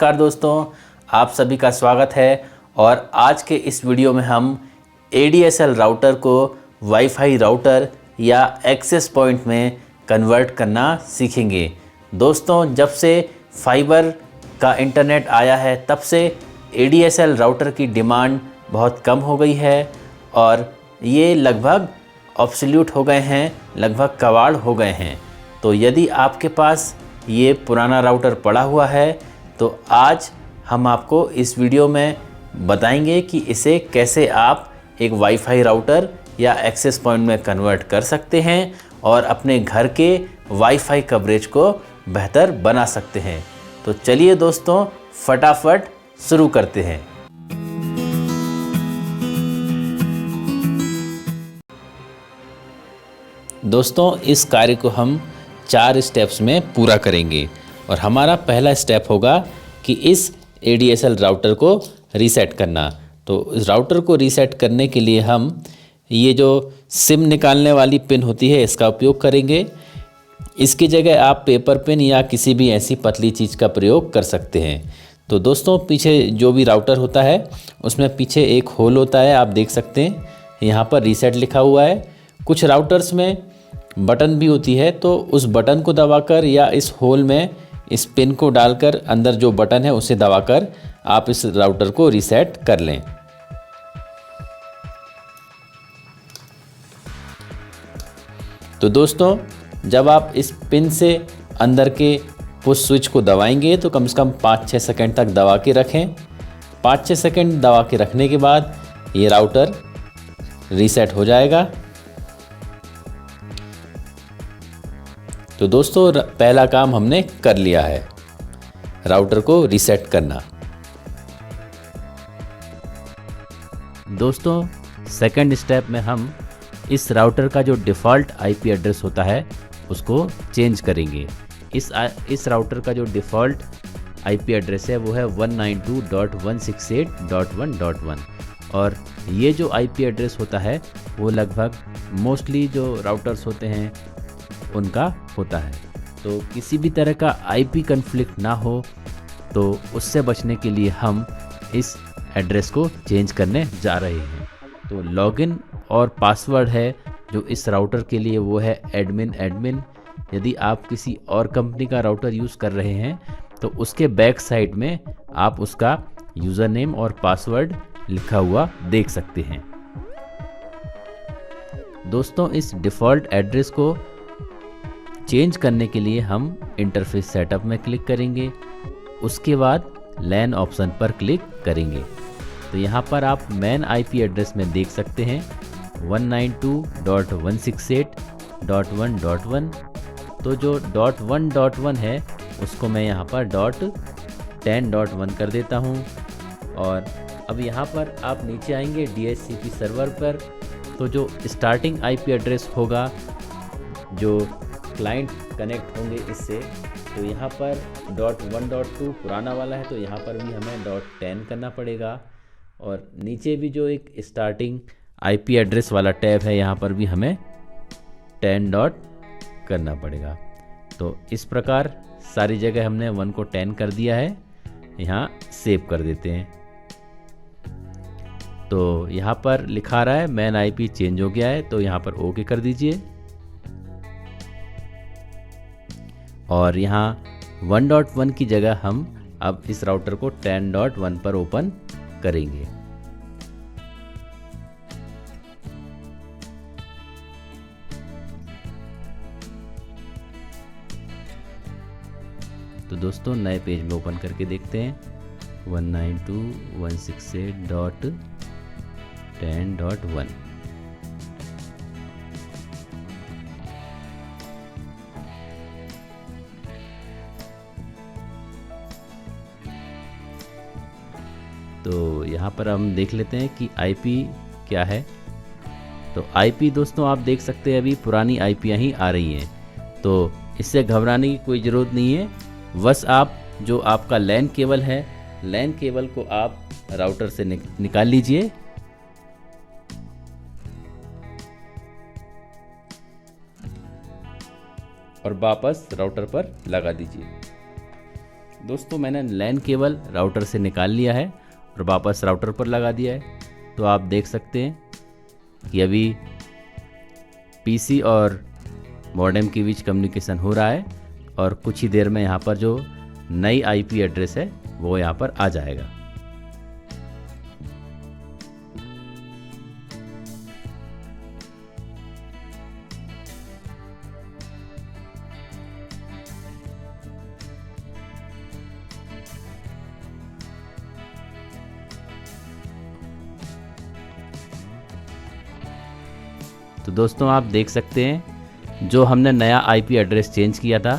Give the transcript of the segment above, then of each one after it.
नमस्कार दोस्तों, आप सभी का स्वागत है। और आज के इस वीडियो में हम ADSL राउटर को वाईफाई राउटर या एक्सेस पॉइंट में कन्वर्ट करना सीखेंगे। दोस्तों, जब से फाइबर का इंटरनेट आया है तब से ADSL राउटर की डिमांड बहुत कम हो गई है और ये लगभग ऑब्सोल्यूट हो गए हैं, लगभग कबाड़ हो गए हैं। तो यदि आपके पास ये पुराना राउटर पड़ा हुआ है तो आज हम आपको इस वीडियो में बताएंगे कि इसे कैसे आप एक वाईफाई राउटर या एक्सेस पॉइंट में कन्वर्ट कर सकते हैं और अपने घर के वाईफाई कवरेज को बेहतर बना सकते हैं। तो चलिए दोस्तों, फटाफट शुरू करते हैं। दोस्तों, इस कार्य को हम 4 स्टेप्स में पूरा करेंगे और हमारा पहला स्टेप होगा कि इस ADSL राउटर को रीसेट करना। तो इस राउटर को रीसेट करने के लिए हम ये जो सिम निकालने वाली पिन होती है इसका उपयोग करेंगे। इसकी जगह आप पेपर पिन या किसी भी ऐसी पतली चीज़ का प्रयोग कर सकते हैं। तो दोस्तों, पीछे जो भी राउटर होता है उसमें पीछे एक होल होता है, आप देख सकते हैं यहाँ पर रीसेट लिखा हुआ है। कुछ राउटर्स में बटन भी होती है, तो उस बटन को दबाकर या इस होल में इस पिन को डालकर अंदर जो बटन है उसे दबाकर आप इस राउटर को रीसेट कर लें। तो दोस्तों, जब आप इस पिन से अंदर के पुश स्विच को दबाएंगे तो कम से कम 5-6 सेकंड तक दबा के रखें। 5-6 सेकंड दबा के रखने के बाद ये राउटर रीसेट हो जाएगा। तो दोस्तों, पहला काम हमने कर लिया है, राउटर को रीसेट करना। दोस्तों, सेकंड स्टेप में हम इस राउटर का जो डिफ़ॉल्ट IP एड्रेस होता है उसको चेंज करेंगे। इस राउटर का जो डिफ़ॉल्ट IP एड्रेस है वो है 192.168.1.1 और ये जो IP एड्रेस होता है वो लगभग मोस्टली जो राउटर्स होते हैं उनका होता है। तो किसी भी तरह का IP कन्फ्लिक्ट ना हो, तो उससे बचने के लिए हम इस एड्रेस को चेंज करने जा रहे हैं। तो लॉगिन और पासवर्ड है जो इस राउटर के लिए वो है एडमिन। यदि आप किसी और कंपनी का राउटर यूज़ कर रहे हैं तो उसके बैक साइड में आप उसका यूज़र नेम और पासवर्ड लिखा हुआ देख सकते हैं। दोस्तों, इस डिफ़ॉल्ट एड्रेस को चेंज करने के लिए हम इंटरफेस सेटअप में क्लिक करेंगे, उसके बाद LAN ऑप्शन पर क्लिक करेंगे। तो यहाँ पर आप मेन IP एड्रेस में देख सकते हैं 192.168.1.1। तो जो .1.1 है उसको मैं यहाँ पर .10.1 कर देता हूँ। और अब यहाँ पर आप नीचे आएंगे DHCP सर्वर पर, तो जो स्टार्टिंग IP एड्रेस होगा, जो क्लाइंट कनेक्ट होंगे इससे, तो यहाँ पर .1.2 पुराना वाला है तो यहाँ पर भी हमें .10 करना पड़ेगा। और नीचे भी जो एक स्टार्टिंग IP एड्रेस वाला टैब है यहाँ पर भी हमें 10 करना पड़ेगा। तो इस प्रकार सारी जगह हमने 1 को 10 कर दिया है। यहाँ सेव कर देते हैं। तो यहाँ पर लिखा रहा है मेन IP चेंज हो गया है, तो यहाँ पर ओके कर दीजिए। और यहाँ 1.1 की जगह हम अब इस राउटर को 10.1 पर ओपन करेंगे। तो दोस्तों, नए पेज में ओपन करके देखते हैं 192.168.10.1। तो यहाँ पर हम देख लेते हैं कि IP क्या है। तो IP दोस्तों, आप देख सकते हैं अभी पुरानी IP ही आ रही हैं, तो इससे घबराने की कोई ज़रूरत नहीं है। बस आप जो आपका LAN केबल है, LAN केबल को आप राउटर से निकाल लीजिए और वापस राउटर पर लगा दीजिए। दोस्तों मैंने लैन केबल राउटर से निकाल लिया है और वापस राउटर पर लगा दिया है। तो आप देख सकते हैं कि अभी पीसी और मॉडेम के बीच कम्युनिकेशन हो रहा है और कुछ ही देर में यहाँ पर जो नई आईपी एड्रेस है वो यहाँ पर आ जाएगा। तो दोस्तों आप देख सकते हैं जो हमने नया आईपी एड्रेस चेंज किया था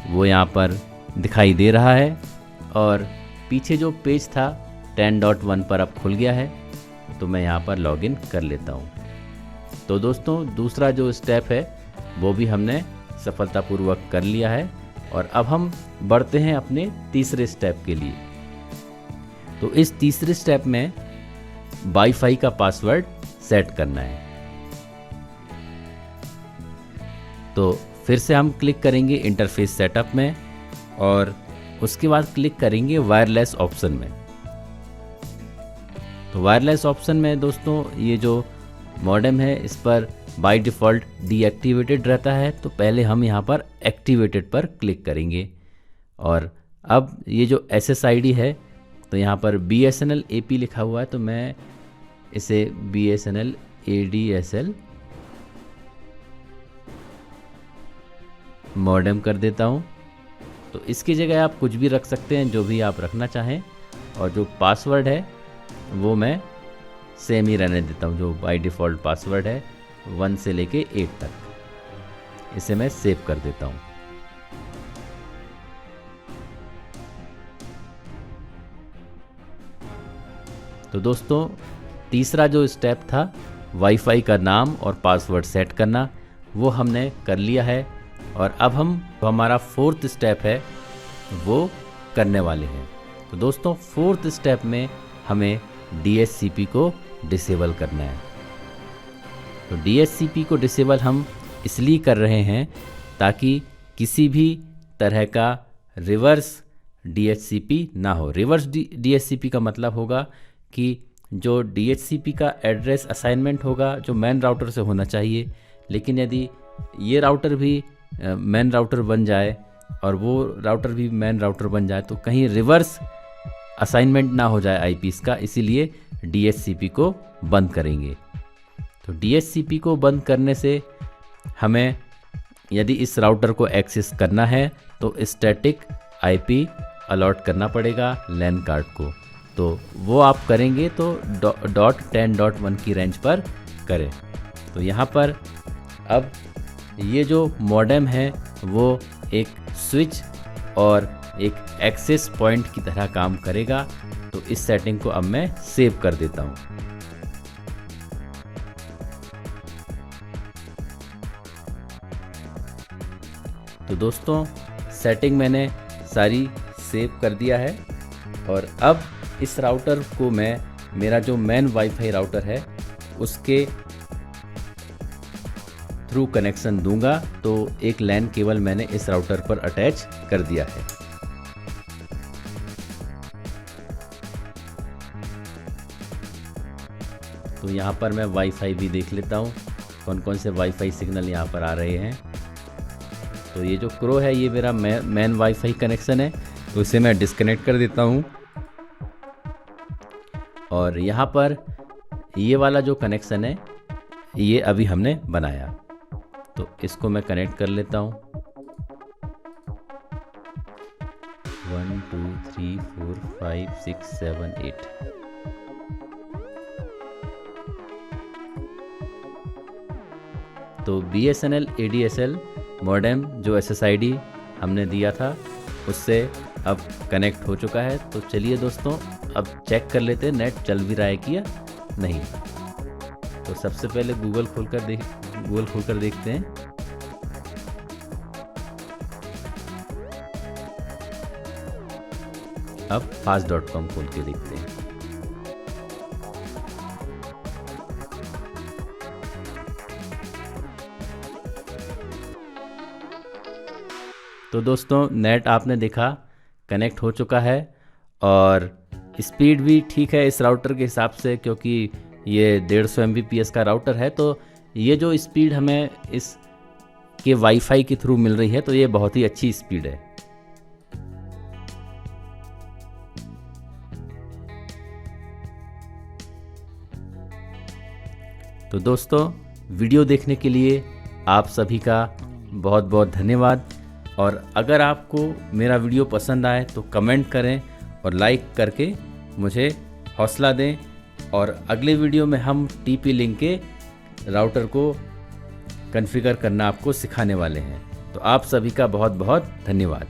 वो यहाँ पर दिखाई दे रहा है और पीछे जो पेज था 10.1 पर अब खुल गया है। तो मैं यहाँ पर लॉगिन कर लेता हूँ। तो दोस्तों दूसरा जो स्टेप है वो भी हमने सफलतापूर्वक कर लिया है और अब हम बढ़ते हैं अपने तीसरे स्टेप के लिए। तो इस तीसरे स्टेप में वाईफाई का पासवर्ड सेट करना है। तो फिर से हम क्लिक करेंगे इंटरफेस सेटअप में और उसके बाद क्लिक करेंगे वायरलेस ऑप्शन में। तो वायरलेस ऑप्शन में दोस्तों ये जो मॉडेम है इस पर बाय डिफ़ॉल्ट डीएक्टिवेटेड रहता है। तो पहले हम यहाँ पर एक्टिवेटेड पर क्लिक करेंगे और अब ये जो SSID है तो यहाँ पर BSNL AP लिखा हुआ है। तो मैं इसे BSNL ADSL मॉडेम कर देता हूँ। तो इसकी जगह आप कुछ भी रख सकते हैं जो भी आप रखना चाहें और जो पासवर्ड है वो मैं सेम ही रहने देता हूँ। जो बाय डिफ़ॉल्ट पासवर्ड है 1 से लेके 8 तक, इसे मैं सेव कर देता हूँ। तो दोस्तों तीसरा जो स्टेप था वाईफाई का नाम और पासवर्ड सेट करना वो हमने कर लिया है और अब हम हमारा फोर्थ स्टेप है वो करने वाले हैं। तो दोस्तों फोर्थ स्टेप में हमें DHCP को डिसेबल करना है। तो DHCP को डिसेबल हम इसलिए कर रहे हैं ताकि किसी भी तरह का रिवर्स DHCP ना हो। रिवर्स DHCP का मतलब होगा कि जो DHCP का एड्रेस असाइनमेंट होगा जो मेन राउटर से होना चाहिए, लेकिन यदि ये राउटर भी मेन राउटर बन जाए और वो राउटर भी मेन राउटर बन जाए तो कहीं रिवर्स असाइनमेंट ना हो जाए आईपीस का, इसीलिए DHCP को बंद करेंगे। तो DHCP को बंद करने से हमें यदि इस राउटर को एक्सेस करना है तो स्टैटिक IP अलॉट करना पड़ेगा लैन कार्ड को। तो वो आप करेंगे तो .10.1 की रेंज पर करें। तो यहाँ पर अब ये जो मॉडेम है वो एक स्विच और एक एक्सेस पॉइंट की तरह काम करेगा। तो इस सेटिंग को अब मैं सेव कर देता हूँ। तो दोस्तों सेटिंग मैंने सारी सेव कर दिया है और अब इस राउटर को मैं मेरा जो मेन वाईफाई राउटर है उसके थ्रू कनेक्शन दूंगा। तो एक लैन केबल मैंने इस राउटर पर अटैच कर दिया है। तो यहाँ पर मैं वाईफाई भी देख लेता हूँ कौन कौन से वाईफाई सिग्नल यहाँ पर आ रहे हैं। तो ये जो क्रो है ये मेरा मेन वाईफाई कनेक्शन है, तो इसे मैं डिस्कनेक्ट कर देता हूँ। और यहाँ पर ये वाला जो कनेक्शन है ये अभी हमने बनाया, तो इसको मैं कनेक्ट कर लेता हूँ। 1 2 3 4 5 6 7 8। तो BSNL ADSL मॉडेम जो SSID हमने दिया था उससे अब कनेक्ट हो चुका है। तो चलिए दोस्तों अब चेक कर लेते हैं नेट चल भी रहा है कि या नहीं। तो सबसे पहले गूगल खोलकर देखते हैं। अब fast.com खोल के देखते हैं। तो दोस्तों नेट आपने देखा कनेक्ट हो चुका है और स्पीड भी ठीक है इस राउटर के हिसाब से, क्योंकि ये 150 Mbps का राउटर है। तो ये जो स्पीड हमें इस के वाईफाई के थ्रू मिल रही है तो ये बहुत ही अच्छी स्पीड है। तो दोस्तों, वीडियो देखने के लिए आप सभी का बहुत बहुत धन्यवाद। और अगर आपको मेरा वीडियो पसंद आए तो कमेंट करें और लाइक करके मुझे हौसला दें। और अगले वीडियो में हम TP-Link के राउटर को कॉन्फ़िगर करना आपको सिखाने वाले हैं। तो आप सभी का बहुत बहुत धन्यवाद।